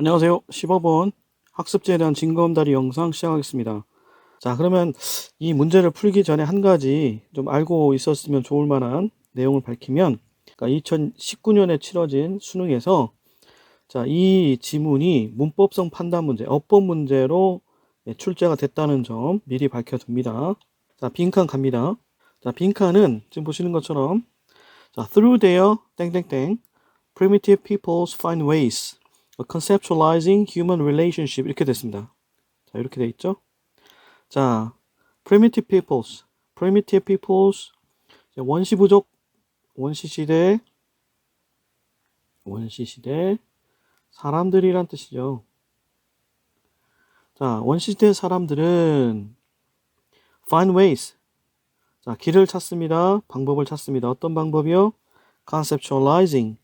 안녕하세요. 15번 학습지에 대한 징검다리 영상 시작하겠습니다. 자, 그러면 이 문제를 풀기 전에 한 가지 좀 알고 있었으면 좋을 만한 내용을 밝히면, 그러니까 2019년에 치러진 수능에서 자, 이 지문이 문법성 판단 문제, 어법 문제로 출제가 됐다는 점 미리 밝혀둡니다. 자, 빈칸 갑니다. 자, 빈칸은 지금 보시는 것처럼 자, through their 땡땡땡 primitive peoples find ways conceptualizing human relationship 이렇게 됐습니다. 자, 이렇게 돼 있죠. 자, primitive peoples 원시 부족 원시 시대 사람들이란 뜻이죠. 자, 원시 시대 사람들은 find ways 자, 길을 찾습니다. 방법을 찾습니다. 어떤 방법이요? conceptualize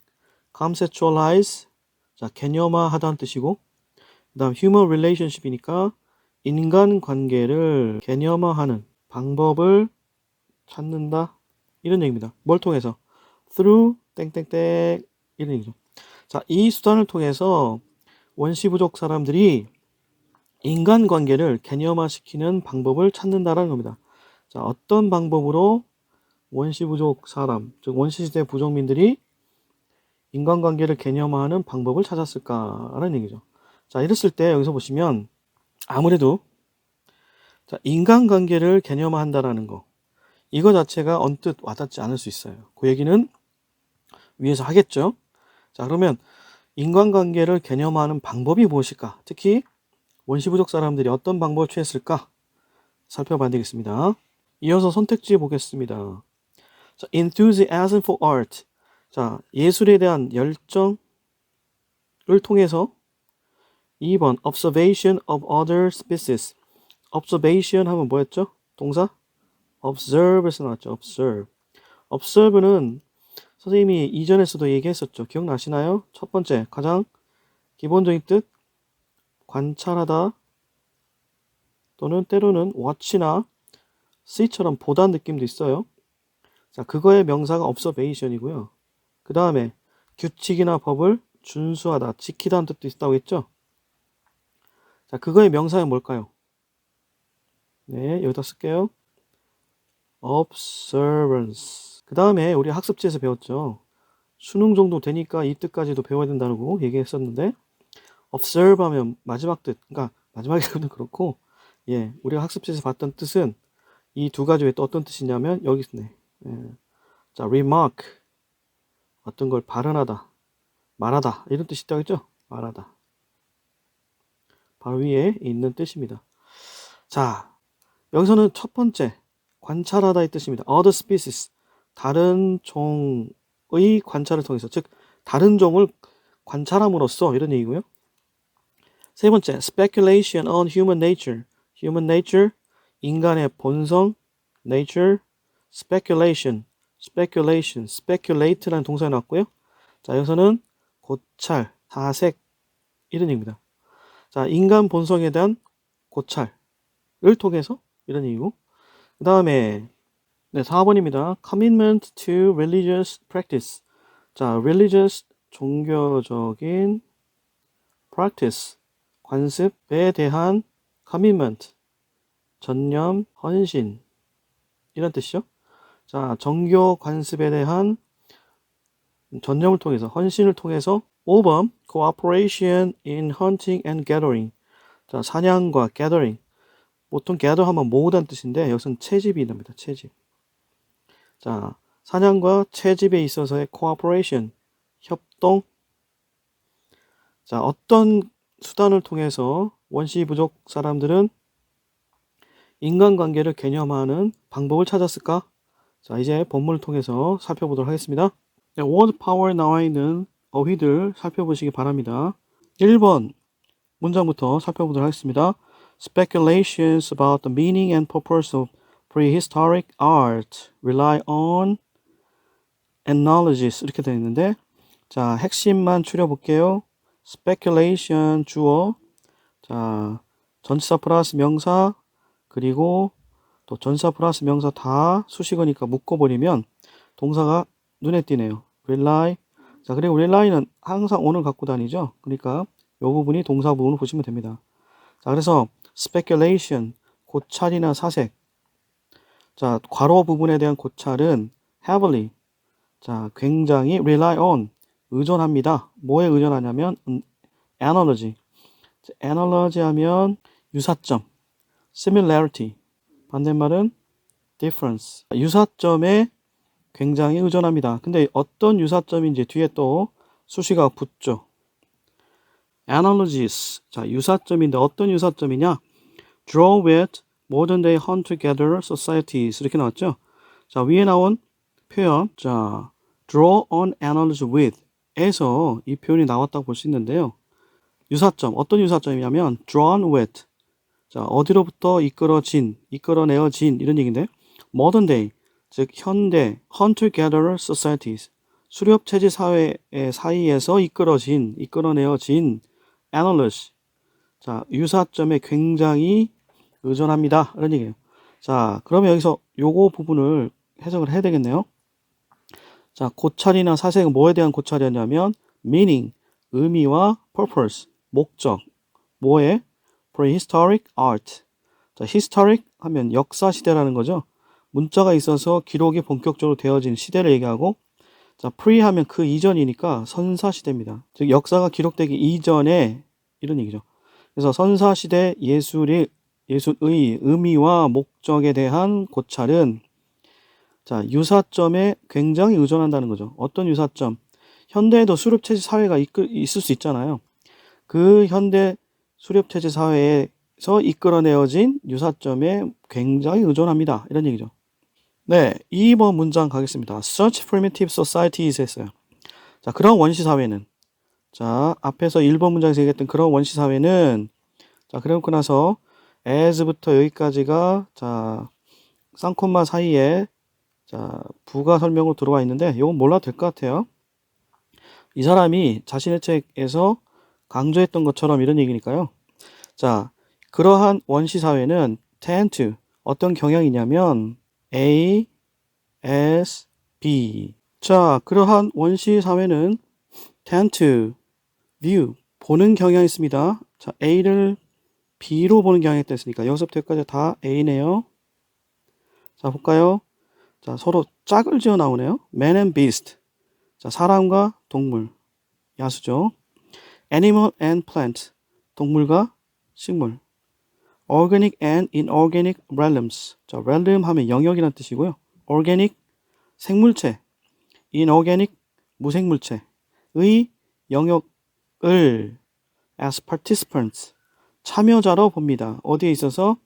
자, 개념화하다는 뜻이고, 그 다음 human relationship이니까 인간관계를 개념화하는 방법을 찾는다 이런 얘기입니다. 뭘 통해서? through 땡땡땡 이런 얘기죠. 자, 이 수단을 통해서 원시부족 사람들이 인간관계를 개념화시키는 방법을 찾는다라는 겁니다. 자, 어떤 방법으로 원시부족 사람, 즉 원시시대 부족민들이 인간관계를 개념화하는 방법을 찾았을까라는 얘기죠. 자, 이랬을 때 여기서 보시면 아무래도 자, 인간관계를 개념화한다라는 거 이거 자체가 언뜻 와닿지 않을 수 있어요. 그 얘기는 위에서 하겠죠. 자, 그러면 인간관계를 개념화하는 방법이 무엇일까? 특히 원시부족 사람들이 어떤 방법을 취했을까? 살펴봐야 되겠습니다. 이어서 선택지 보겠습니다. 자, enthusiasm for art. 자, 예술에 대한 열정을 통해서 2번 observation of other species. observation 하면 뭐였죠? 동사? observe에서 나왔죠. observe는 선생님이 이전에서도 얘기했었죠. 기억나시나요? 첫 번째, 가장 기본적인 뜻, 관찰하다 또는 때로는 watch나 see처럼 보다는 느낌도 있어요. 자, 그거의 명사가 observation이고요. 그 다음에 규칙이나 법을 준수하다, 지키다는 뜻도 있다고 했죠. 자, 그거의 명사는 뭘까요? 네, 여기다 쓸게요. observance. 그 다음에 우리 학습지에서 배웠죠. 수능 정도 되니까 이 뜻까지도 배워야 된다고 얘기했었는데 observe 하면 마지막 뜻, 그러니까 마지막에는 그렇고 예, 우리가 학습지에서 봤던 뜻은 이 두 가지 외에 또 어떤 뜻이냐면 여기 있네. 예. 자, remark 어떤 걸 발언하다, 말하다 이런 뜻이 있다고 했죠? 말하다. 바로 위에 있는 뜻입니다. 자, 여기서는 첫 번째 관찰하다의 뜻입니다. other species 다른 종의 관찰을 통해서 즉 다른 종을 관찰함으로써 이런 얘기고요. 세 번째 speculation on human nature 인간의 본성 nature speculate라는 동사가 나왔고요. 자, 여기서는 고찰, 사색 이런 얘기입니다. 자, 인간 본성에 대한 고찰을 통해서 이런 얘기고 그 다음에 네, 4번입니다. commitment to religious practice 자, religious 종교적인 practice 관습에 대한 commitment 전념, 헌신 이런 뜻이죠. 자, 정교 관습에 대한 전념을 통해서 헌신을 통해서 5번 cooperation in hunting and gathering 자, 사냥과 gathering 보통 gather 하면 모으다는 뜻인데 여기서는 채집이 됩니다. 채집. 자, 사냥과 채집에 있어서의 cooperation 협동 자, 어떤 수단을 통해서 원시 부족 사람들은 인간관계를 개념화하는 방법을 찾았을까? 자, 이제 본문을 통해서 살펴보도록 하겠습니다. 네, word power에 나와 있는 어휘들 살펴보시기 바랍니다. 1번 문장부터 살펴보도록 하겠습니다. Speculations about the meaning and purpose of prehistoric art rely on analogies 이렇게 되어 있는데 자, 핵심만 추려볼게요. speculation 주어 자, 전치사 플러스 명사 그리고 또 전치사 플러스 명사 다 수식어니까 묶어버리면 동사가 눈에 띄네요. rely 자, 그리고 rely는 항상 on을 갖고 다니죠. 그러니까 요 부분이 동사 부분을 보시면 됩니다. 자, 그래서 speculation, 고찰이나 사색. 자, 괄호 부분에 대한 고찰은 heavily. 자, 굉장히 rely on, 의존합니다. 뭐에 의존하냐면 analogy. analogy 하면 유사점, similarity. 반대말은 difference. 유사점에 굉장히 의존합니다. 근데 어떤 유사점인지 뒤에 또 수식어가 붙죠. analogies. 자, 유사점인데 어떤 유사점이냐? draw with modern day hunter-gatherer societies. 이렇게 나왔죠. 자, 위에 나온 표현. 자, draw on analogy with 에서 이 표현이 나왔다고 볼 수 있는데요. 유사점. 어떤 유사점이냐면 drawn with. 자, 어디로부터 이끌어내어진 이런 얘기인데 modern day, 즉 현대 hunter-gatherer societies. 수렵체제 사회 사이에서 이끌어내어진 analysis. 자, 유사점에 굉장히 의존합니다. 이런 얘기예요. 자, 그러면 여기서 요거 부분을 해석을 해야 되겠네요. 자, 고찰이나 사색은 뭐에 대한 고찰이었냐면 meaning, 의미와 purpose, 목적. 뭐에? prehistoric art. 자, historic 하면 역사 시대라는 거죠. 문자가 있어서 기록이 본격적으로 되어진 시대를 얘기하고, 자, pre 하면 그 이전이니까 선사 시대입니다. 즉 역사가 기록되기 이전에 이런 얘기죠. 그래서 선사 시대 예술의 의미와 목적에 대한 고찰은 자, 유사점에 굉장히 의존한다는 거죠. 어떤 유사점? 현대에도 수렵체제 사회가 있을 수 있잖아요. 그 현대 수렵체제 사회에서 이끌어내어진 유사점에 굉장히 의존합니다. 이런 얘기죠. 네, 2번 문장 가겠습니다. Such primitive societies 했어요. 자, 그런 원시 사회는 자, 앞에서 1번 문장에서 얘기했던 그런 원시 사회는 자, 그래놓고 나서 as부터 여기까지가 자, 쌍콤마 사이에 자, 부가 설명으로 들어와 있는데 이건 몰라도 될 것 같아요. 이 사람이 자신의 책에서 강조했던 것처럼 이런 얘기니까요. 자, 그러한 원시 사회는 tend to 어떤 경향이냐면 A, S, B. 자, 그러한 원시 사회는 tend to view 보는 경향이 있습니다. 자, A를 B로 보는 경향이 있으니까 여기서부터 여기까지 다 A네요. 자, 볼까요? 자, 서로 짝을 지어 나오네요. Man and beast. 자, 사람과 동물. 야수죠. Animal and plant. 동물과 식물. Organic and inorganic realms. 자, realm 하면 영역이란 뜻이고요. Organic, 생물체. Inorganic, 무생물체의 영역을 as participants, 참여자로 봅니다. 어디에 있어서?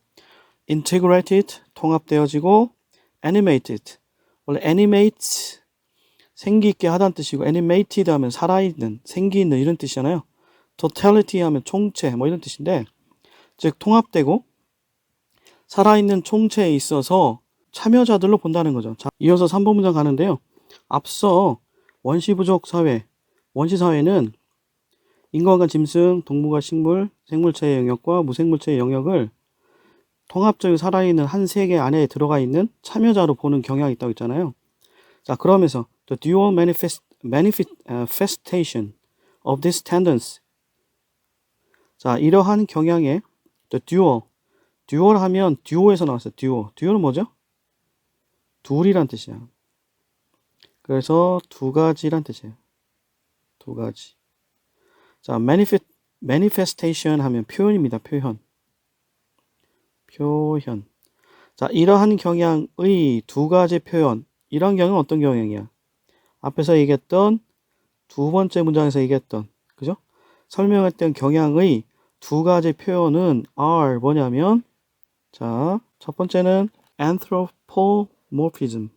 integrated, 통합되어지고 animated, 원래 animate, 생기 있게 하다는 뜻이고 animated 하면 살아있는, 생기 있는 이런 뜻이잖아요. totality 하면 총체 뭐 이런 뜻인데 즉 통합되고 살아있는 총체에 있어서 참여자들로 본다는 거죠. 자, 이어서 3번 문장 가는데요. 앞서 원시부족 사회, 원시사회는 인간과 짐승, 동물과 식물, 생물체의 영역과 무생물체의 영역을 통합적으로 살아있는 한 세계 안에 들어가 있는 참여자로 보는 경향이 있다고 했잖아요. 자, 그러면서 the dual manifestation of this tendency. 자, 이러한 경향의 the dual 하면 듀오에서 나왔어요. 듀오는 뭐죠? 둘이란 뜻이야. 그래서 두 가지란 뜻이에요. 두 가지. 자, manifestation 하면 표현입니다. 표현. 자, 이러한 경향의 두 가지 표현. 이런 경향은 어떤 경향이야? 앞에서 얘기했던 두 번째 문장에서 얘기했던, 그죠? 설명했던 경향의 두 가지 표현은 are 뭐냐면, 자, 첫 번째는 anthropomorphism.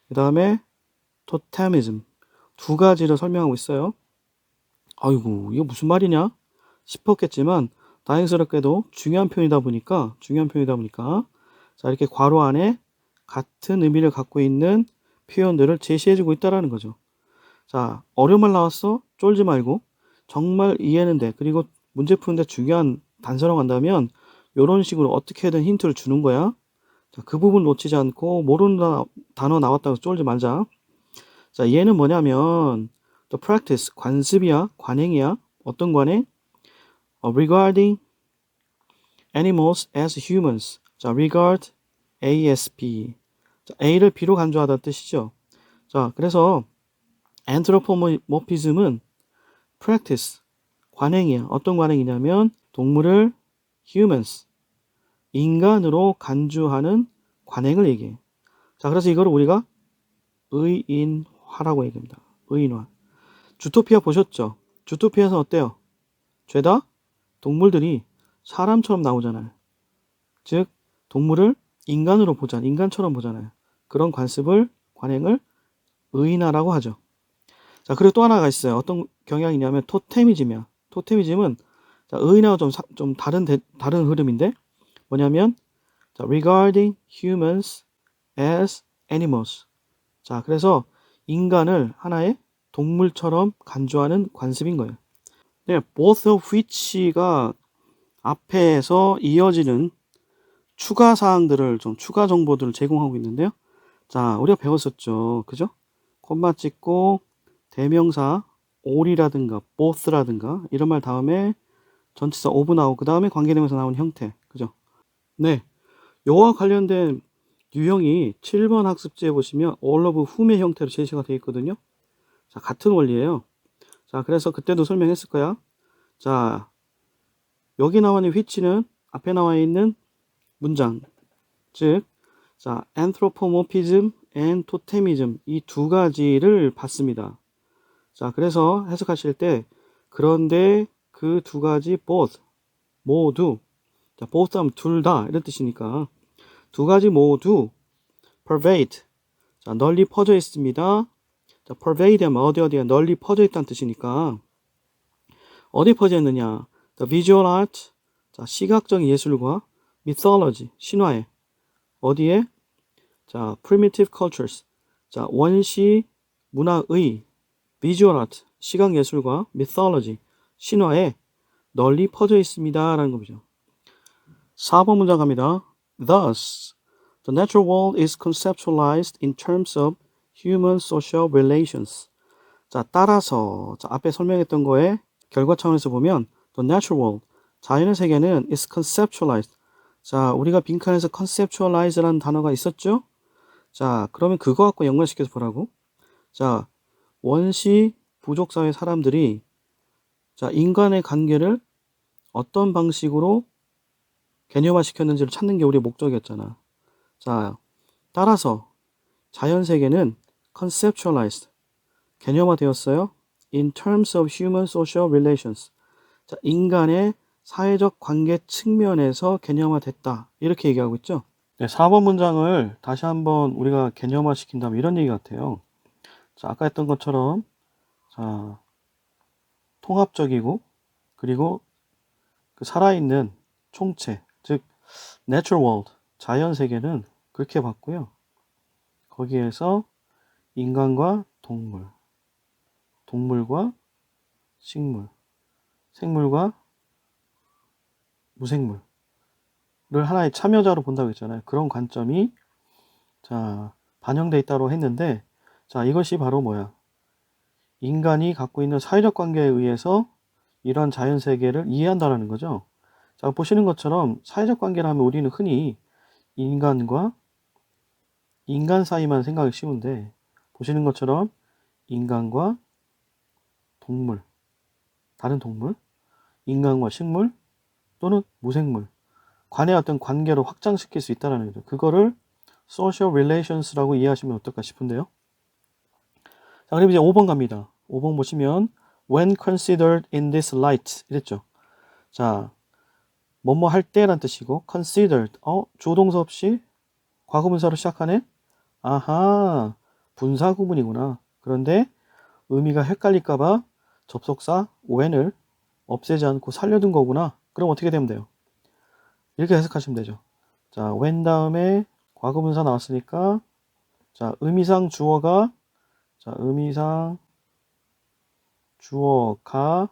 그 다음에 totemism. 두 가지를 설명하고 있어요. 아이고, 이거 무슨 말이냐 싶었겠지만 다행스럽게도 중요한 표현이다 보니까 자, 이렇게 괄호 안에 같은 의미를 갖고 있는 표현들을 제시해주고 있다라는 거죠. 자, 어려운 말 나왔어? 쫄지 말고 정말 이해는 돼. 그리고 문제 푸는데 중요한 단서로 간다면 이런 식으로 어떻게든 힌트를 주는 거야. 자, 그 부분 놓치지 않고 모르는 단어 나왔다고 쫄지 말자. 자, 얘는 뭐냐면 또 practice, 관습이야, 관행이야. 어떤 관행? regarding animals as humans. 자, regard ASP. 자, A를 B로 간주하다는 뜻이죠. 자, 그래서 anthropomorphism은 practice, 관행이야. 어떤 관행이냐면 동물을 humans, 인간으로 간주하는 관행을 얘기해. 자, 그래서 이거를 우리가 의인화라고 얘기합니다. 의인화. 주토피아 보셨죠? 주토피아에서 어때요? 죄다 동물들이 사람처럼 나오잖아요. 즉 동물을 인간으로 보잖아요. 인간처럼 보잖아요. 그런 관행을 의인화라고 하죠. 자, 그리고 또 하나가 있어요. 어떤 경향이냐면 토테미즘이야. 토테미즘은 자, 의인하고 좀 다른 흐름인데 뭐냐면 자, regarding humans as animals. 자, 그래서 인간을 하나의 동물처럼 간주하는 관습인 거예요. 네, both of which가 앞에서 이어지는 추가 사항들을 추가 정보들을 제공하고 있는데요. 자, 우리가 배웠었죠. 그죠? 콤마 찍고 대명사 all이라든가 both라든가 이런 말 다음에 전치사 of 나오고 그 다음에 관계대명사 나오는 형태. 그죠? 네. 요와 관련된 유형이 7번 학습지에 보시면 all of whom의 형태로 제시가 되어 있거든요. 자, 같은 원리예요. 자, 그래서 그때도 설명했을 거야. 자, 여기 나와 있는 which는 앞에 나와 있는 문장. 즉, 자, anthropomorphism and totemism 이 두 가지를 봤습니다. 자, 그래서 해석하실 때 그런데 그 두 가지 both 모두 자, both 하면 둘 다 이런 뜻이니까 두 가지 모두 pervade 자, 널리 퍼져 있습니다. 자, pervade 하면 어디에 널리 퍼져 있다는 뜻이니까 어디 퍼져 있느냐? The visual art 자, 시각적 예술과 mythology 신화에 어디에? 자, primitive cultures 자, 원시 문화의 visual art 시각 예술과 mythology 신화에 널리 퍼져 있습니다. 라는 거죠. 4번 문장 갑니다. Thus, the natural world is conceptualized in terms of human social relations. 자, 따라서 자, 앞에 설명했던 거에 결과 차원에서 보면 the natural world, 자연의 세계는 is conceptualized. 자, 우리가 빈칸에서 conceptualize라는 단어가 있었죠? 자, 그러면 그거 갖고 연관시켜서 보라고. 자, 원시 부족사회 사람들이 자, 인간의 관계를 어떤 방식으로 개념화 시켰는지를 찾는 게 우리의 목적이었잖아. 자, 따라서 자연 세계는 conceptualized, 개념화되었어요. In terms of human social relations. 자, 인간의 사회적 관계 측면에서 개념화됐다. 이렇게 얘기하고 있죠. 네, 4번 문장을 다시 한번 우리가 개념화 시킨다면 이런 얘기 같아요. 자, 아까 했던 것처럼 자, 통합적이고 그리고 그 살아있는 총체, 즉 natural world, 자연 세계는 그렇게 봤고요. 거기에서 인간과 동물, 동물과 식물, 생물과 무생물을 하나의 참여자로 본다고 했잖아요. 그런 관점이 자, 반영돼 있다고 했는데 자, 이것이 바로 뭐야? 인간이 갖고 있는 사회적 관계에 의해서 이런 자연 세계를 이해한다는 거죠. 자, 보시는 것처럼 사회적 관계라면 우리는 흔히 인간과 인간 사이만 생각이 쉬운데 보시는 것처럼 인간과 동물, 다른 동물, 인간과 식물 또는 무생물 간의 어떤 관계로 확장시킬 수 있다는 거죠. 그거를 social relations라고 이해하시면 어떨까 싶은데요. 자, 그럼 이제 5번 갑니다. 5번 보시면 when considered in this light 이랬죠. 자, 뭐뭐 할 때란 뜻이고 considered 조동사 없이 과거분사로 시작하네. 아하, 분사 구문이구나. 그런데 의미가 헷갈릴까봐 접속사 when을 없애지 않고 살려둔 거구나. 그럼 어떻게 되면 돼요? 이렇게 해석하시면 되죠. 자, when 다음에 과거분사 나왔으니까 자, 의미상 주어가 자, 의미상 주어가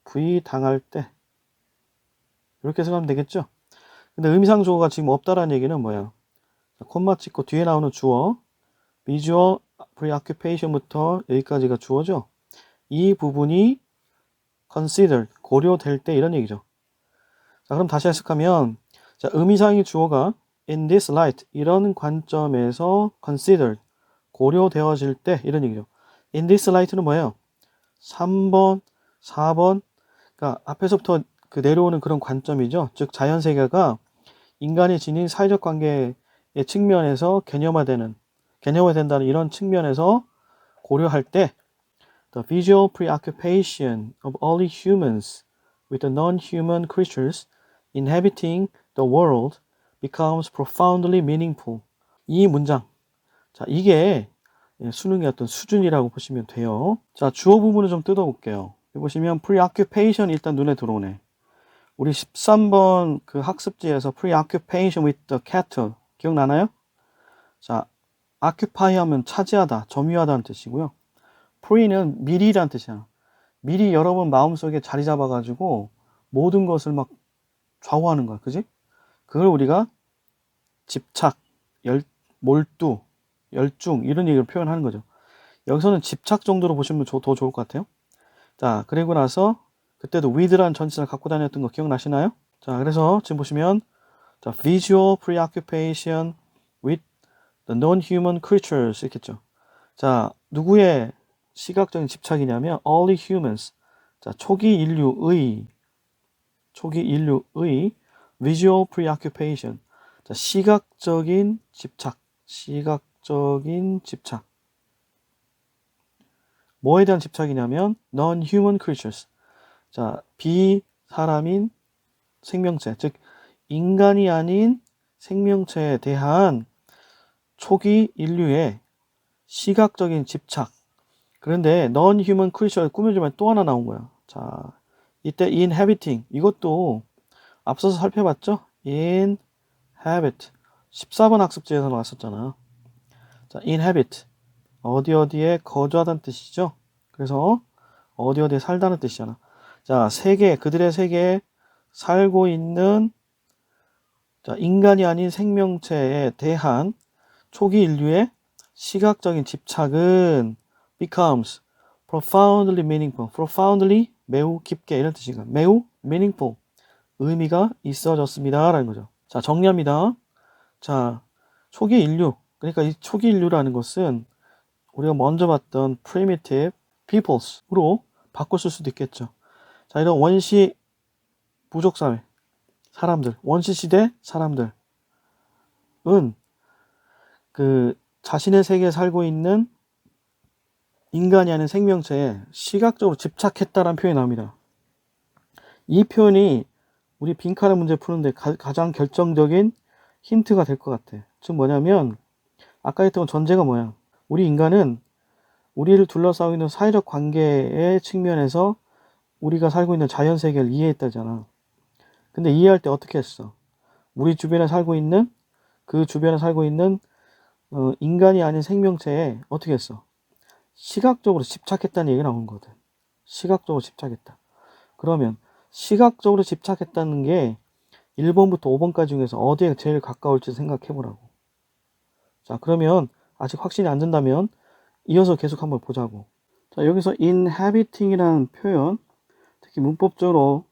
부의당할 때 이렇게 해석하면 되겠죠? 근데 의미상 주어가 지금 없다라는 얘기는 뭐야? 자, 콤마 찍고 뒤에 나오는 주어 visual preoccupation부터 여기까지가 주어죠. 이 부분이 considered, 고려될 때 이런 얘기죠. 자, 그럼 다시 해석하면, 자, 의미상의 주어가 in this light, 이런 관점에서 considered, 고려되어질 때, 이런 얘기죠. in this light는 뭐예요? 3번, 4번, 그러니까 앞에서부터 그 내려오는 그런 관점이죠. 즉, 자연세계가 인간이 지닌 사회적 관계의 측면에서 개념화된다는 이런 측면에서 고려할 때, the visual preoccupation of early humans with the non-human creatures inhabiting the world becomes profoundly meaningful. 이 문장, 자, 이게 수능의 어떤 수준이라고 보시면 돼요. 자, 주어 부분을 좀 뜯어볼게요. 여기 보시면 preoccupation 일단 눈에 들어오네. 우리 13번 그 학습지에서 preoccupation with the cattle 기억나나요? 자, occupy 하면 차지하다, 점유하다는 뜻이고요. pre는 미리란 뜻이야. 미리 여러분 마음속에 자리 잡아가지고 모든 것을 막 좌우하는 거야. 그지? 그걸 우리가 집착, 몰두, 열중 이런 얘기를 표현하는 거죠. 여기서는 집착 정도로 보시면 더 좋을 것 같아요. 자, 그리고 나서 그때도 with라는 전치사를 갖고 다녔던 거 기억나시나요? 자, 그래서 지금 보시면 자, visual preoccupation with the non-human creatures 이렇겠죠. 자, 누구의 시각적인 집착이냐면 early humans. 자, 초기 인류의 visual preoccupation. 자, 시각적인 집착. 뭐에 대한 집착이냐면 non-human creatures. 자, 비사람인 생명체, 즉 인간이 아닌 생명체에 대한 초기 인류의 시각적인 집착. 그런데 non-human creature 꾸며주면 또 하나 나온 거야. 자, 이때 inhabiting 이것도 앞서서 살펴봤죠? inhabit 14번 학습지에서 나왔었잖아. 자, inhabit 어디에 거주하다는 뜻이죠. 그래서 어디에 살다는 뜻이잖아. 자, 그들의 세계에 살고 있는 자, 인간이 아닌 생명체에 대한 초기 인류의 시각적인 집착은 becomes profoundly meaningful. profoundly 매우 깊게 이런 뜻인가. 매우 meaningful 의미가 있어졌습니다. 라는 거죠. 자, 정리합니다. 자, 초기 인류. 그러니까 이 초기 인류라는 것은 우리가 먼저 봤던 primitive peoples으로 바꿨을 수도 있겠죠. 자, 이런 원시 부족사회 사람들, 원시시대 사람들은 그 자신의 세계에 살고 있는 인간이 아닌 생명체에 시각적으로 집착했다라는 표현이 나옵니다. 이 표현이 우리 빈칸의 문제 푸는데 가장 결정적인 힌트가 될 것 같아. 즉 뭐냐면 아까 했던 전제가 뭐야? 우리 인간은 우리를 둘러싸고 있는 사회적 관계의 측면에서 우리가 살고 있는 자연세계를 이해했다잖아. 근데 이해할 때 어떻게 했어? 우리 주변에 살고 있는 인간이 아닌 생명체에 어떻게 했어? 시각적으로 집착했다는 얘기가 나온 거거든. 시각적으로 집착했다. 그러면 시각적으로 집착했다는 게 1번부터 5번까지 중에서 어디에 제일 가까울지 생각해 보라고. 자, 그러면 아직 확신이 안 든다면 이어서 계속 한번 보자고. 자, 여기서 inhabiting이라는 표현, 특히 문법적으로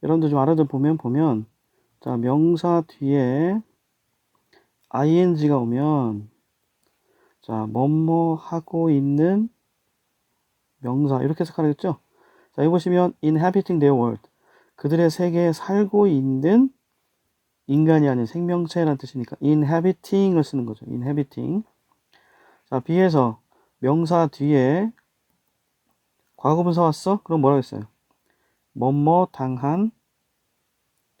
여러분들 좀 알아들 보면 자, 명사 뒤에 ing가 오면 자, 뭐뭐 하고 있는 명사 이렇게 해석하겠죠? 자, 여기 보시면 inhabiting their world. 그들의 세계에 살고 있는 인간이 아닌 생명체라는 뜻이니까 inhabiting을 쓰는 거죠. inhabiting. 자, B에서 명사 뒤에 과거분사 왔어? 그럼 뭐라고 했어요? 뭐뭐 당한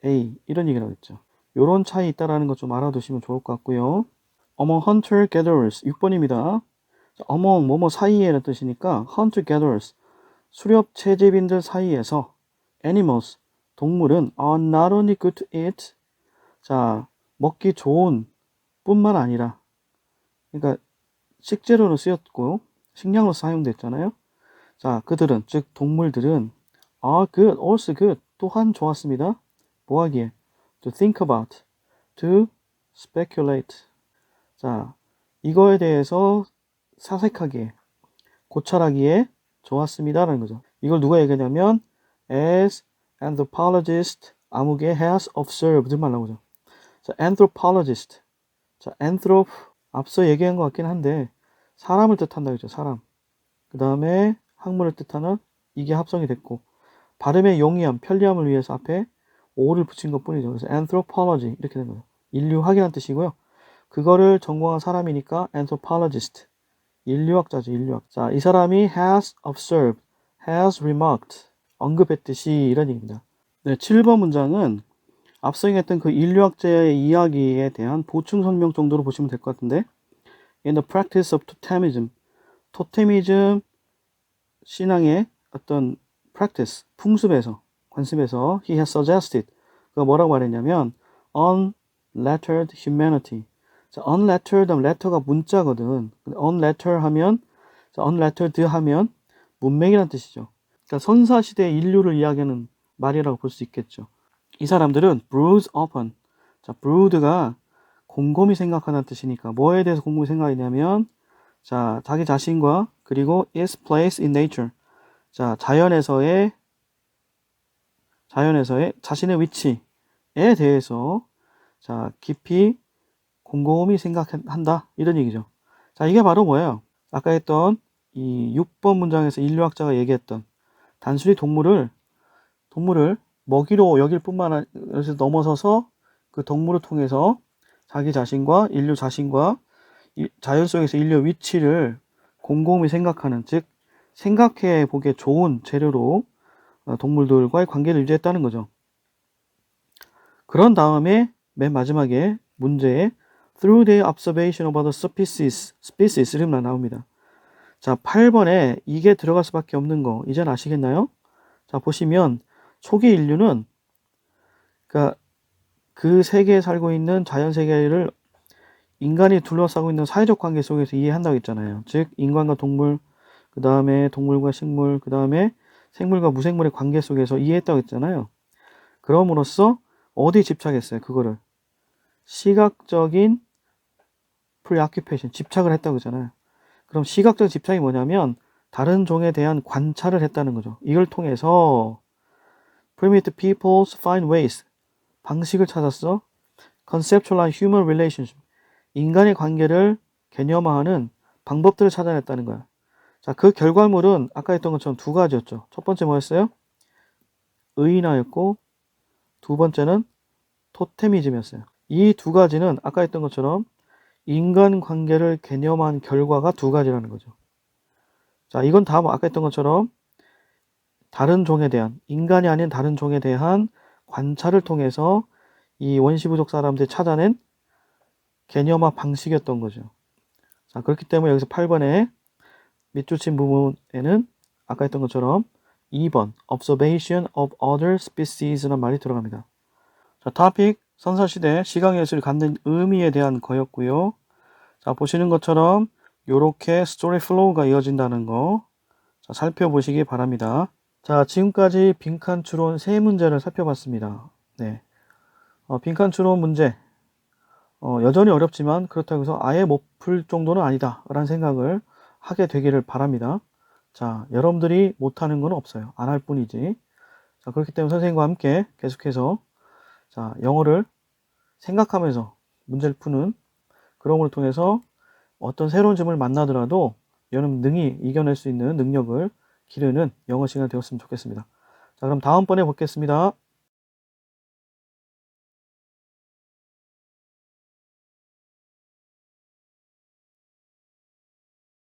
A 이런 얘기를 하겠죠. 요런 차이 있다라는 거 좀 알아두시면 좋을 것 같고요. Among hunter gatherers 6번입니다. among 뭐뭐 사이에라는 뜻이니까 hunter gatherers 수렵 채집인들 사이에서 animals 동물은 are not only good to eat 자 먹기 좋은 뿐만 아니라 그러니까 식재료로 쓰였고 식량으로 사용됐잖아요. 자 그들은 즉 동물들은 are good, also good 또한 좋았습니다. 뭐하기에? to think about, to speculate 자 이거에 대해서 사색하기에 고찰하기에 좋았습니다 라는 거죠. 이걸 누가 얘기하냐면 as anthropologist 아무개 has observed만 나오죠. 자, anthropologist. 자, anthrop 앞서 얘기한 것 같긴 한데 사람을 뜻한다 그죠? 사람. 그 다음에 학문을 뜻하는 이게 합성이 됐고 발음의 용이함, 편리함을 위해서 앞에 o를 붙인 것 뿐이죠. 그래서 anthropology 이렇게 된 거예요. 인류학이라는 뜻이고요. 그거를 전공한 사람이니까 anthropologist. 인류학자죠, 인류학. 자, 이 사람이 has observed, has remarked, 언급했듯이 이런 얘기입니다. 네, 7번 문장은 앞서 얘기했던 그 인류학자의 이야기에 대한 보충 설명 정도로 보시면 될 것 같은데 In the practice of totemism, 토테미즘 신앙의 어떤 practice, 풍습에서, 관습에서 he has suggested, 그가 뭐라고 말했냐면 unlettered humanity. 자, unlettered 하면 letter가 문자거든. unletter 하면, 자, unlettered 하면 문맹이라는 뜻이죠. 그러니까 선사시대 인류를 이야기하는 말이라고 볼 수 있겠죠. 이 사람들은 brood upon, 자, brood가 곰곰이 생각하는 뜻이니까 뭐에 대해서 곰곰이 생각하냐면 자, 자기 자신과 그리고 its place in nature, 자, 자연에서의 자신의 위치에 대해서 자, 깊이 곰곰이 생각한다 이런 얘기죠. 자, 이게 바로 뭐예요? 아까 했던 이 6번 문장에서 인류학자가 얘기했던 단순히 동물을 먹이로 여길 뿐만 아니라 넘어서서 그 동물을 통해서 자기 자신과 인류 자신과 자연 속에서 인류 위치를 곰곰이 생각하는, 즉 생각해 보기에 좋은 재료로 동물들과의 관계를 유지했다는 거죠. 그런 다음에 맨 마지막에 문제에 through the observation of other species를 나옵니다. 자, 8번에 이게 들어갈 수밖에 없는 거 이젠 아시겠나요? 자, 보시면 초기 인류는 그러니까 그 세계에 살고 있는 자연 세계를 인간이 둘러싸고 있는 사회적 관계 속에서 이해한다고 했잖아요. 즉 인간과 동물, 그 다음에 동물과 식물, 그 다음에 생물과 무생물의 관계 속에서 이해했다고 했잖아요. 그럼으로써 어디에 집착했어요? 그거를 시각적인 preoccupation, 집착을 했다고 했잖아요. 그럼 시각적 집착이 뭐냐면 다른 종에 대한 관찰을 했다는 거죠. 이걸 통해서 primitive peoples find ways, 방식을 찾았어. conceptualize human relationship, 인간의 관계를 개념화하는 방법들을 찾아냈다는 거야. 자, 그 결과물은 아까 했던 것처럼 두 가지였죠. 첫 번째 뭐였어요? 의인화였고 두 번째는 토테미즘이었어요. 이 두 가지는 아까 했던 것처럼 인간관계를 개념한 결과가 두 가지라는 거죠. 자, 이건 다 아까 했던 것처럼 다른 종에 대한, 인간이 아닌 다른 종에 대한 관찰을 통해서 이 원시부족 사람들이 찾아낸 개념화 방식이었던 거죠. 자, 그렇기 때문에 여기서 8번에 밑줄친 부분에는 아까 했던 것처럼 2번 observation of other species라는 말이 들어갑니다. 자, topic 선사시대 시각예술이 갖는 의미에 대한 거였고요. 자, 보시는 것처럼 이렇게 스토리 플로우가 이어진다는 거 자, 살펴보시기 바랍니다. 자, 지금까지 빈칸 추론 3문제를 살펴봤습니다. 네, 빈칸 추론 문제 여전히 어렵지만 그렇다고 해서 아예 못 풀 정도는 아니다 라는 생각을 하게 되기를 바랍니다. 자, 여러분들이 못하는 건 없어요. 안 할 뿐이지. 자, 그렇기 때문에 선생님과 함께 계속해서 자, 영어를 생각하면서 문제를 푸는 그런 걸 통해서 어떤 새로운 질문을 만나더라도 여러분 능히 이겨낼 수 있는 능력을 기르는 영어 시간이 되었으면 좋겠습니다. 자, 그럼 다음번에 뵙겠습니다.